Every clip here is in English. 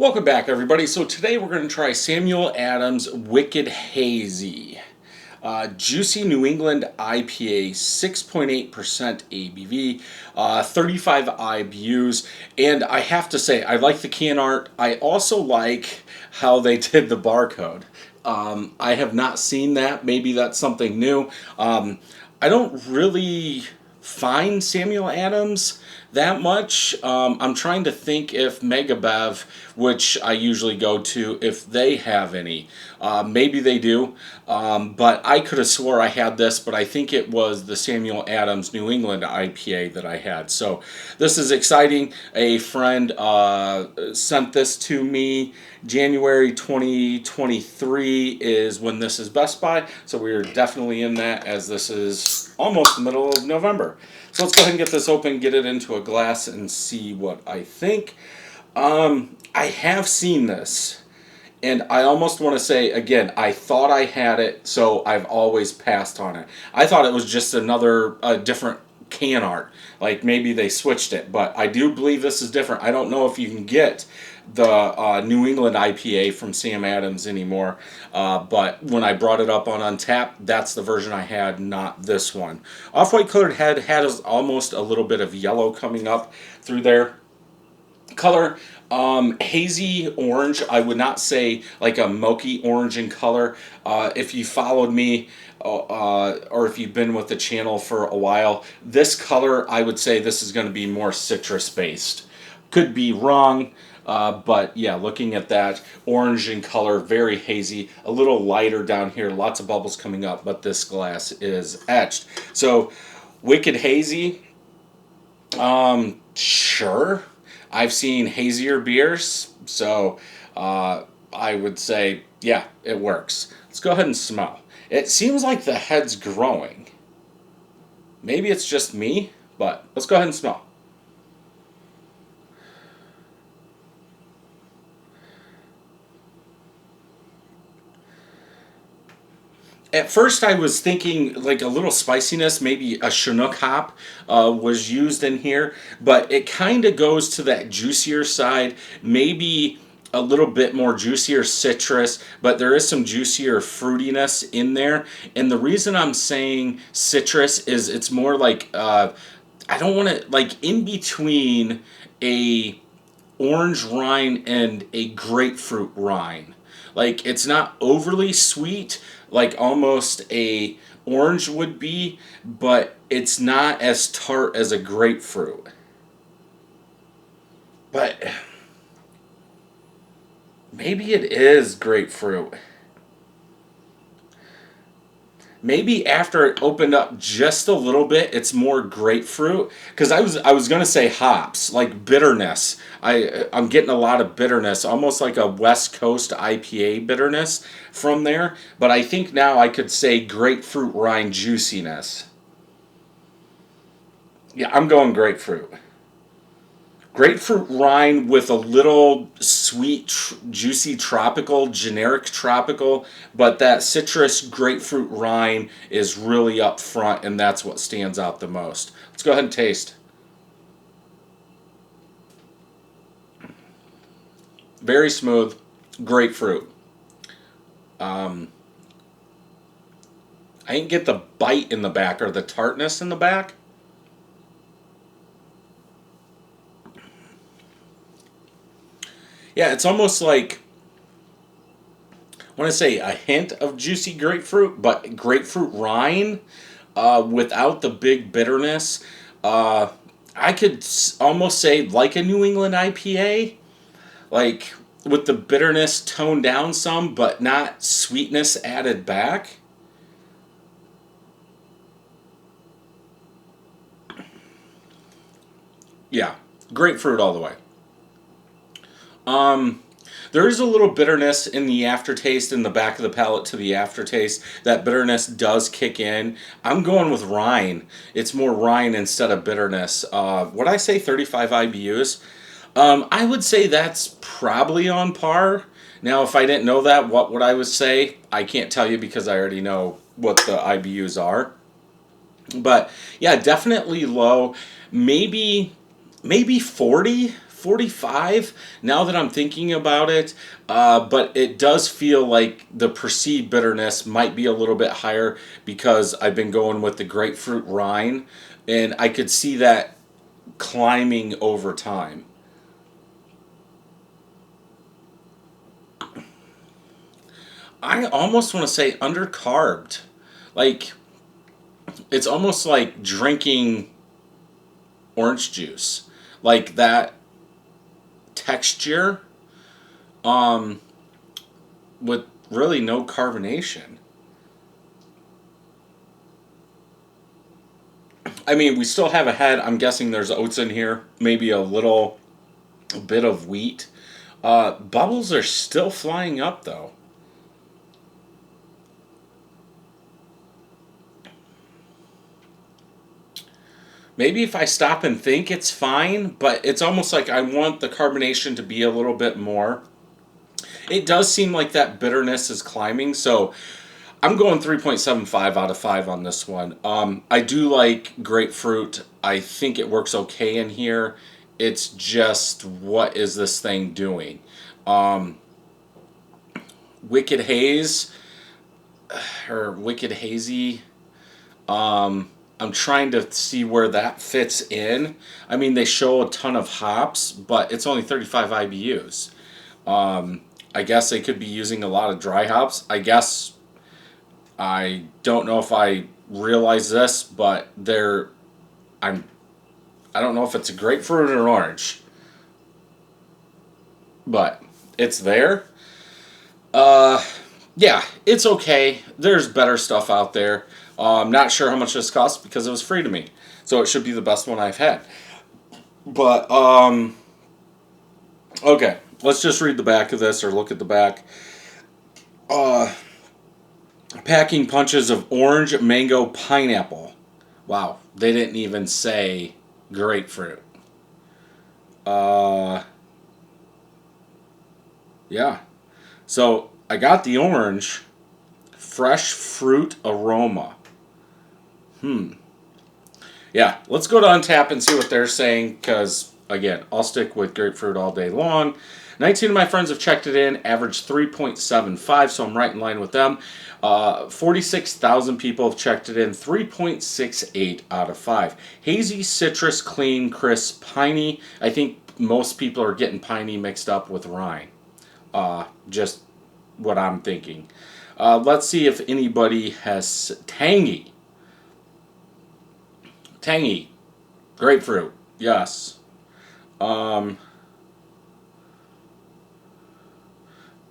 Welcome back, everybody. So today we're going to try Samuel Adams Wicked Hazy. Juicy New England IPA, 6.8% ABV, 35 IBUs. And I have to say, I like the can art. I also like how they did the barcode. I have not seen that. Maybe that's something new. I don't really find Samuel Adams that much. I'm trying to think if Megabev, which I usually go to, if they have any. Maybe they do, but I could have swore I had this, but I think it was the Samuel Adams New England IPA that I had. So this is exciting. A friend sent this to me. January 2023 is when this is Best Buy, so we're definitely in that, as this is almost the middle of November. So let's go ahead and get this open, get it into a glass, and see what I think. I have seen this, and I almost want to say, again, I thought I had it, so I've always passed on it. I thought it was just another different can art, like maybe they switched it, but I do believe this is different. I don't know if you can get the New England IPA from Sam Adams anymore, but when I brought it up on Untappd, that's the version I had, not this one. Off-white colored head has almost a little bit of yellow coming up through there. Color, hazy orange. I would not say like a milky orange in color. If you followed me or if you've been with the channel for a while, this color, I would say this is going to be more citrus based. Could be wrong, but yeah, looking at that, orange in color, very hazy, a little lighter down here, lots of bubbles coming up, but this glass is etched. So Wicked Hazy, sure. I've seen hazier beers, so I would say, yeah, it works. Let's go ahead and smell. It seems like the head's growing. Maybe it's just me, but let's go ahead and smell. At first I was thinking like a little spiciness, maybe a Chinook hop was used in here, but it kind of goes to that juicier side, maybe a little bit more juicier citrus, but there is some juicier fruitiness in there. And the reason I'm saying citrus is it's more like, I don't want to, like in between a orange rind and a grapefruit rind. Like it's not overly sweet, like almost a orange would be, but it's not as tart as a grapefruit. But maybe it is grapefruit. Maybe after it opened up just a little bit, it's more grapefruit. Because I was gonna say hops, like bitterness. I'm getting a lot of bitterness, almost like a West Coast IPA bitterness from there. But I think now I could say grapefruit rind juiciness. Yeah, I'm going grapefruit. Grapefruit rind with a little sweet, juicy tropical, generic tropical, but that citrus grapefruit rind is really up front, and that's what stands out the most. Let's go ahead and taste. Very smooth, grapefruit. I didn't get the bite in the back or the tartness in the back. Yeah, it's almost like, I want to say a hint of juicy grapefruit, but grapefruit rind without the big bitterness. I could almost say like a New England IPA, like with the bitterness toned down some, but not sweetness added back. Yeah, grapefruit all the way. There is a little bitterness in the aftertaste, in the back of the palate to the aftertaste. That bitterness does kick in. I'm going with rind. It's more rind instead of bitterness. Would I say 35 IBUs? I would say that's probably on par. Now, if I didn't know that, what would I would say? I can't tell you because I already know what the IBUs are. But yeah, definitely low. Maybe 40 45 now that I'm thinking about it, but it does feel like the perceived bitterness might be a little bit higher because I've been going with the grapefruit rind, and I could see that climbing over time. I almost want to say undercarbed. Like, it's almost like drinking orange juice. Like that texture, um, with really no carbonation. I mean, we still have a head. I'm guessing there's oats in here. Maybe a bit of wheat. Bubbles are still flying up, though. Maybe if I stop and think, it's fine, but it's almost like I want the carbonation to be a little bit more. It does seem like that bitterness is climbing, so I'm going 3.75 out of 5 on this one. I do like grapefruit. I think it works okay in here. It's just, what is this thing doing? Um, Wicked Haze, or Wicked Hazy. I'm trying to see where that fits in. I mean, they show a ton of hops, but it's only 35 IBUs. I guess they could be using a lot of dry hops. I don't know if I realize this, but I'm I don't know if it's a grapefruit or an orange, but it's there. Uh, yeah, it's okay. There's better stuff out there. I'm not sure how much this costs because it was free to me, so it should be the best one I've had. But okay, let's just read the back of this or look at the back. Uh, Packing punches of orange, mango, pineapple. Wow, they didn't even say grapefruit. Uh, yeah. So I got the orange, fresh fruit aroma. Hmm. Yeah, let's go to Untap and see what they're saying, because, again, I'll stick with grapefruit all day long. 19 of my friends have checked it in, average 3.75, so I'm right in line with them. 46,000 people have checked it in, 3.68 out of 5. Hazy, citrus, clean, crisp, piney. I think most people are getting piney mixed up with rind. Just what I'm thinking. Let's see if anybody has tangy. Tangy. Grapefruit. Yes. Um,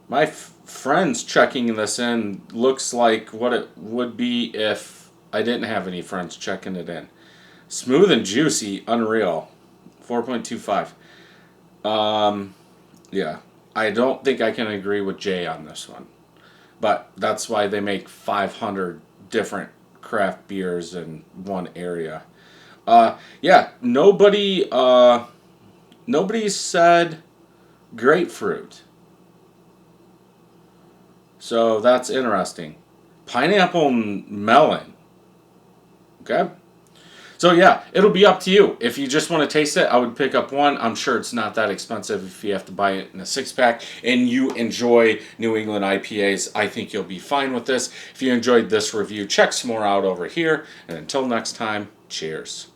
my friends checking this in looks like what it would be if I didn't have any friends checking it in. Smooth and juicy. Unreal. 4.25. Yeah. I don't think I can agree with Jay on this one. But that's why they make 500 different craft beers in one area. Yeah, nobody said grapefruit. So that's interesting. Pineapple and melon. Okay? So yeah, it'll be up to you. If you just want to taste it, I would pick up one. I'm sure it's not that expensive if you have to buy it in a 6-pack and you enjoy New England IPAs. I think you'll be fine with this. If you enjoyed this review, check some more out over here. And until next time, cheers.